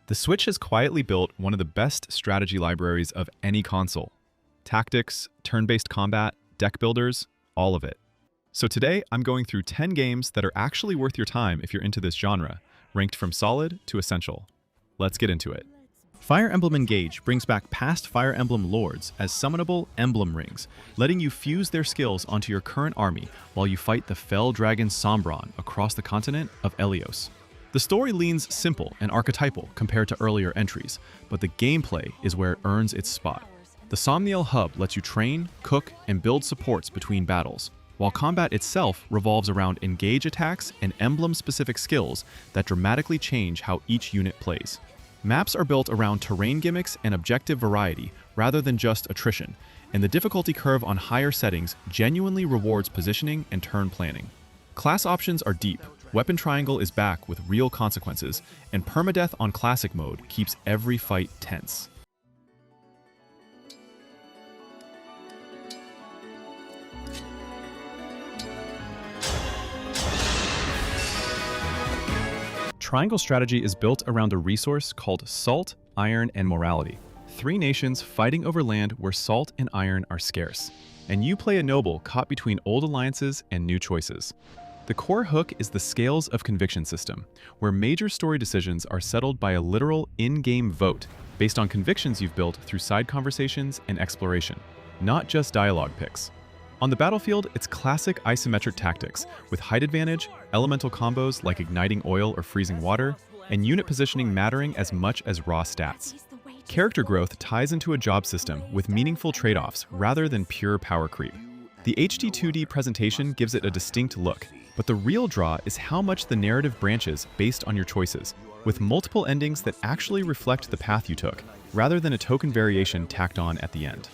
The Switch has quietly built one of the best strategy libraries of any console. Tactics, turn-based combat, deck builders, all of it. So today, I'm going through 10 games that are actually worth your time if you're into this genre, ranked from solid to essential. Let's get into it. Fire Emblem Engage brings back past Fire Emblem lords as summonable emblem rings, letting you fuse their skills onto your current army while you fight the fell dragon Sombron across the continent of Helios. The story leans simple and archetypal compared to earlier entries, but the gameplay is where it earns its spot. The Somniel hub lets you train, cook, and build supports between battles, while combat itself revolves around engage attacks and emblem-specific skills that dramatically change how each unit plays. Maps are built around terrain gimmicks and objective variety rather than just attrition, and the difficulty curve on higher settings genuinely rewards positioning and turn planning. Class options are deep, weapon triangle is back with real consequences, and permadeath on classic mode keeps every fight tense. Triangle strategy is built around a resource called salt, iron, and morality. Three nations fighting over land where salt and iron are scarce, and you play a noble caught between old alliances and new choices. The core hook is the Scales of Conviction system, where major story decisions are settled by a literal in-game vote based on convictions you've built through side conversations and exploration, not just dialogue picks. On the battlefield, it's classic isometric tactics with height advantage, elemental combos like igniting oil or freezing water, and unit positioning mattering as much as raw stats. Character growth ties into a job system with meaningful trade-offs rather than pure power creep. The HD 2D presentation gives it a distinct look, but the real draw is how much the narrative branches based on your choices, with multiple endings that actually reflect the path you took, rather than a token variation tacked on at the end.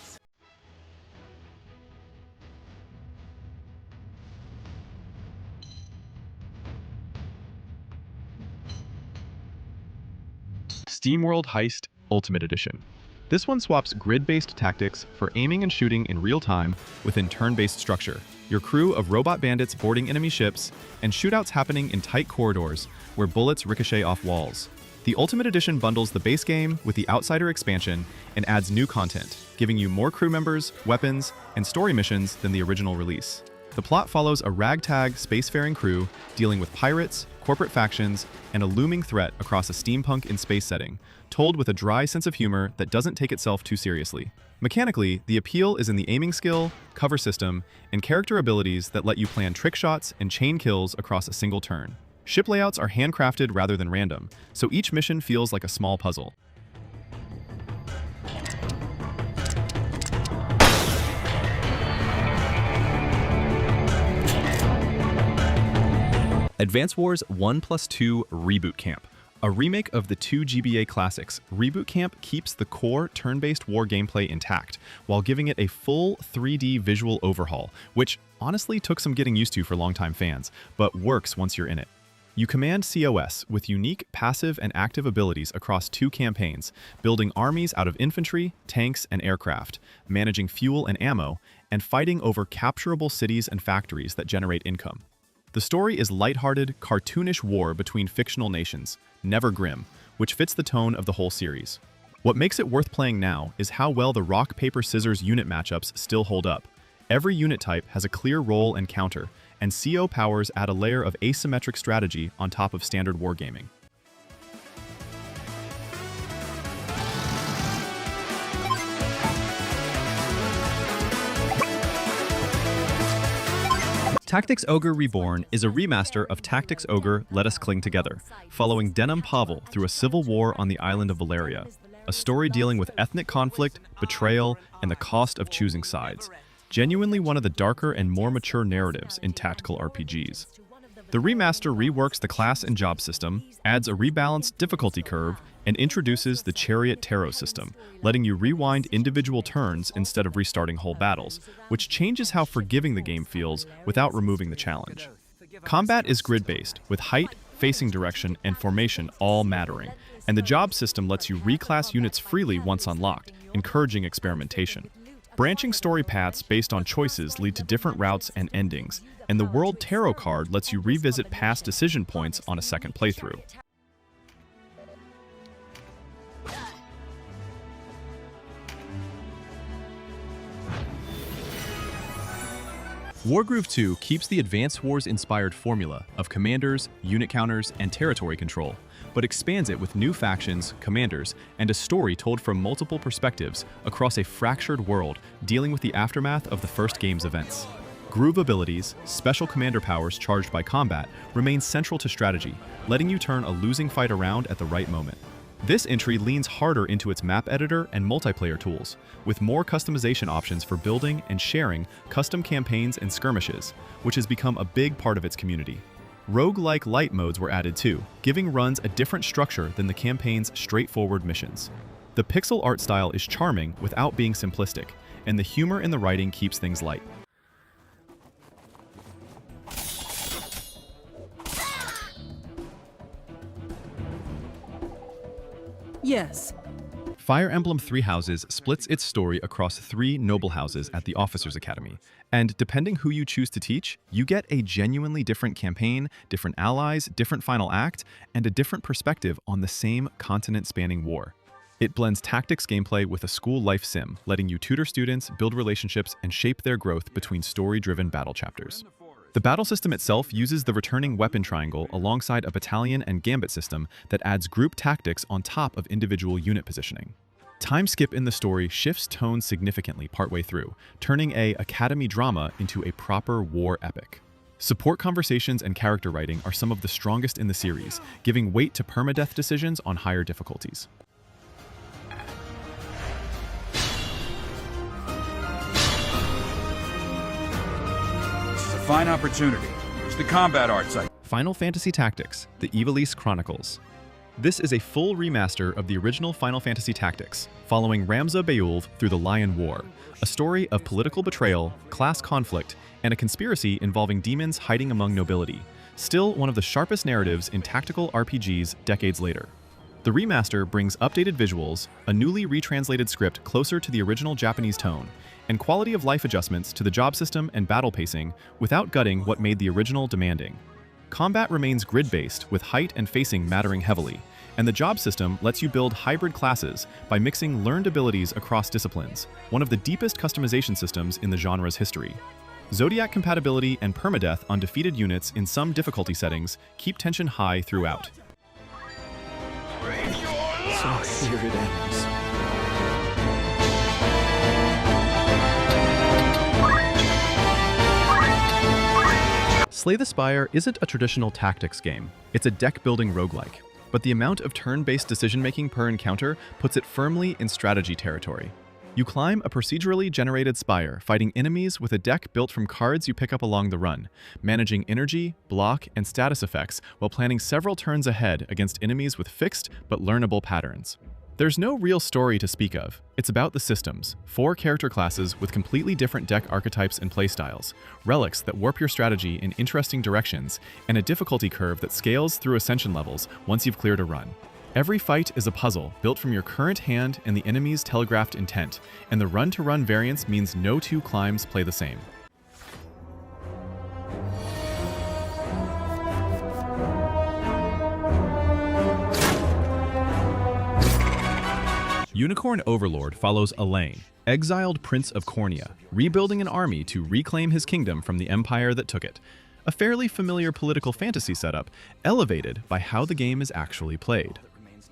SteamWorld Heist Ultimate Edition. This one swaps grid-based tactics for aiming and shooting in real time within turn-based structure. Your crew of robot bandits boarding enemy ships, and shootouts happening in tight corridors where bullets ricochet off walls. The Ultimate Edition bundles the base game with the Outsider expansion and adds new content, giving you more crew members, weapons, and story missions than the original release. The plot follows a ragtag spacefaring crew dealing with pirates, corporate factions, and a looming threat across a steampunk in space setting, told with a dry sense of humor that doesn't take itself too seriously. Mechanically, the appeal is in the aiming skill, cover system, and character abilities that let you plan trick shots and chain kills across a single turn. Ship layouts are handcrafted rather than random, so each mission feels like a small puzzle. Advance Wars 1+2 Reboot Camp. A remake of the two GBA classics, Reboot Camp keeps the core turn-based war gameplay intact, while giving it a full 3D visual overhaul, which honestly took some getting used to for longtime fans, but works once you're in it. You command COS with unique passive and active abilities across two campaigns, building armies out of infantry, tanks, and aircraft, managing fuel and ammo, and fighting over capturable cities and factories that generate income. The story is lighthearted, cartoonish war between fictional nations, never grim, which fits the tone of the whole series. What makes it worth playing now is how well the rock, paper, scissors unit matchups still hold up. Every unit type has a clear role and counter, and CO powers add a layer of asymmetric strategy on top of standard wargaming. Tactics Ogre Reborn is a remaster of Tactics Ogre Let Us Cling Together, following Denham Pavel through a civil war on the island of Valeria, a story dealing with ethnic conflict, betrayal, and the cost of choosing sides. Genuinely one of the darker and more mature narratives in tactical RPGs. The remaster reworks the class and job system, adds a rebalanced difficulty curve, and introduces the Chariot Tarot system, letting you rewind individual turns instead of restarting whole battles, which changes how forgiving the game feels without removing the challenge. Combat is grid-based, with height, facing direction, and formation all mattering, and the job system lets you reclass units freely once unlocked, encouraging experimentation. Branching story paths based on choices lead to different routes and endings, and the World Tarot card lets you revisit past decision points on a second playthrough. Wargroove 2 keeps the Advance Wars-inspired formula of commanders, unit counters, and territory control, but expands it with new factions, commanders, and a story told from multiple perspectives across a fractured world dealing with the aftermath of the first game's events. Groove abilities, special commander powers charged by combat, remain central to strategy, letting you turn a losing fight around at the right moment. This entry leans harder into its map editor and multiplayer tools, with more customization options for building and sharing custom campaigns and skirmishes, which has become a big part of its community. Roguelike light modes were added too, giving runs a different structure than the campaign's straightforward missions. The pixel art style is charming without being simplistic, and the humor in the writing keeps things light. Yes. Fire Emblem Three Houses splits its story across 3 noble houses at the Officers Academy, and depending who you choose to teach, you get a genuinely different campaign, different allies, different final act, and a different perspective on the same continent-spanning war. It blends tactics gameplay with a school life sim, letting you tutor students, build relationships, and shape their growth between story-driven battle chapters. The battle system itself uses the returning weapon triangle alongside a battalion and gambit system that adds group tactics on top of individual unit positioning. Time skip in the story shifts tone significantly partway through, turning a academy drama into a proper war epic. Support conversations and character writing are some of the strongest in the series, giving weight to permadeath decisions on higher difficulties. Fine opportunity. Here's the combat art site. Final Fantasy Tactics: The Ivalice Chronicles. This is a full remaster of the original Final Fantasy Tactics, following Ramza Beowulf through the Lion War, a story of political betrayal, class conflict, and a conspiracy involving demons hiding among nobility, still one of the sharpest narratives in tactical RPGs decades later. The remaster brings updated visuals, a newly retranslated script closer to the original Japanese tone, and quality of life adjustments to the job system and battle pacing without gutting what made the original demanding. Combat remains grid-based, with height and facing mattering heavily, and the job system lets you build hybrid classes by mixing learned abilities across disciplines, one of the deepest customization systems in the genre's history. Zodiac compatibility and permadeath on defeated units in some difficulty settings keep tension high throughout. So here it ends. Slay the Spire isn't a traditional tactics game, it's a deck-building roguelike, but the amount of turn-based decision-making per encounter puts it firmly in strategy territory. You climb a procedurally generated spire, fighting enemies with a deck built from cards you pick up along the run, managing energy, block, and status effects while planning several turns ahead against enemies with fixed but learnable patterns. There's no real story to speak of. It's about the systems, 4 character classes with completely different deck archetypes and playstyles, relics that warp your strategy in interesting directions, and a difficulty curve that scales through ascension levels once you've cleared a run. Every fight is a puzzle built from your current hand and the enemy's telegraphed intent, and the run-to-run variance means no 2 climbs play the same. Unicorn Overlord follows Elaine, exiled Prince of Cornea, rebuilding an army to reclaim his kingdom from the empire that took it. A fairly familiar political fantasy setup, elevated by how the game is actually played.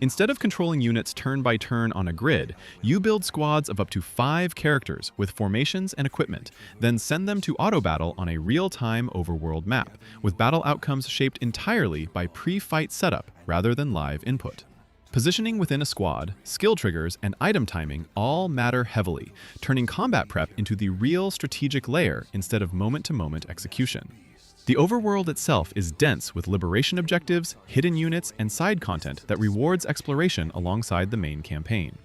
Instead of controlling units turn by turn on a grid, you build squads of up to 5 characters with formations and equipment, then send them to auto-battle on a real-time overworld map, with battle outcomes shaped entirely by pre-fight setup rather than live input. Positioning within a squad, skill triggers, and item timing all matter heavily, turning combat prep into the real strategic layer instead of moment-to-moment execution. The overworld itself is dense with liberation objectives, hidden units, and side content that rewards exploration alongside the main campaign.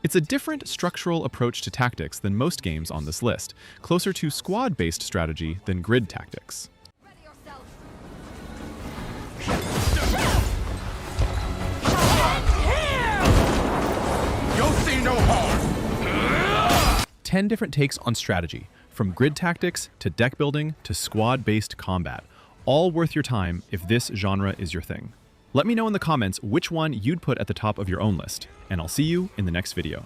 It's a different structural approach to tactics than most games on this list, closer to squad-based strategy than grid tactics. You'll see no harm. 10 different takes on strategy, from grid tactics to deck building to squad-based combat, all worth your time if this genre is your thing. Let me know in the comments which one you'd put at the top of your own list, and I'll see you in the next video.